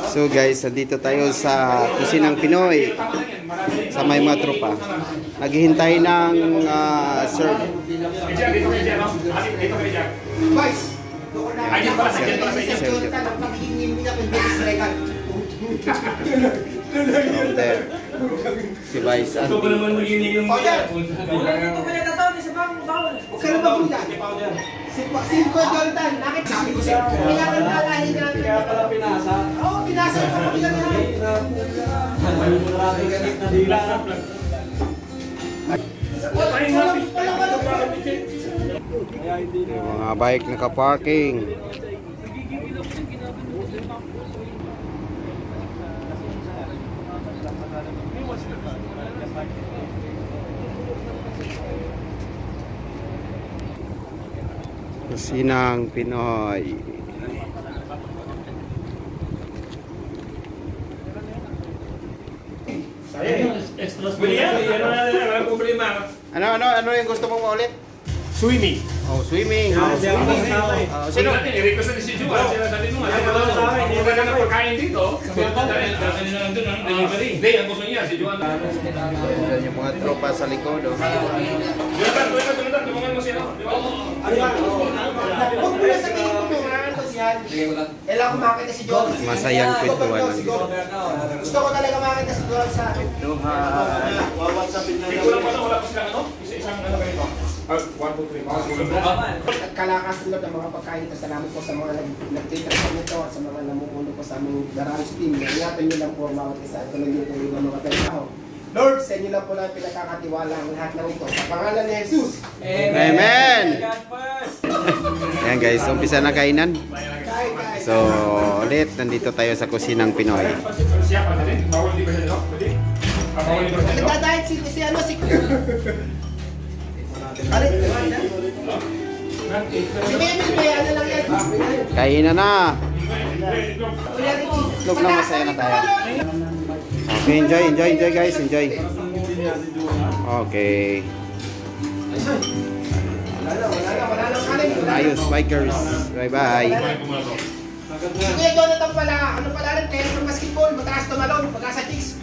So guys, dito tayo sa kusinang Pinoy sa may mga tropa. Naghihintay ng serve. There. Si Vice Andy. Singko Jordan, nakit sabi ko siya. Kailangan nalahin natin. Kaya pala pinasa. Oo, pinasa ko kapag na. Yung mga bike naka-parking. Kusinang Pinoy. Ano yung gusto mong maulit? Swimming. Oh, swimming. Sino natin? I-request na si Juan. Sila sabi nung ano ka na pagkain dito. Hindi, ang gusto niya, si Juan. Yung mga tropa sa likod. Jonathan, tumungan mo sila. Huwag mo na sabihin ko tumangan ko siya. Kailangan ko makita si John. Masayang kwentuhan lang dito. Gusto ko talaga makita si John sa akin. Hindi ko lang pala, wala pa silang ano? Isang ano kayo ito? 1, 2, 3, 4. Nagkalakas tulad ng mga pagkain. Salamat po sa mga nag-take-up nito at sa mga namumuno po sa aming garage team. Ingatan nyo lang po ang bawat isa. Ito lang yung tuloy ng mga trabaho. Lord, sa inyo lang po lang pinagkakatiwala ang lahat ng ito. Sa pangalan ni Jesus. Amen! Ayan guys, umpisa na kainan. So, ulit, nandito tayo sa kusinang Pinoy. Siya pa din? Bawal di ba siya dito? Pwede? Bawal di ba siya dito? Nagdadahit si ano si... Si Bebe, may ano lang yan. Kainan na! Look na, masaya na tayo. Okay, enjoy guys, enjoy. Okay. Ayos, bikers. Bye-bye. Sige, Jonathan pala. Ano pala rin? Player ng basketball. Mataas tumalon. Pagkasa chicks.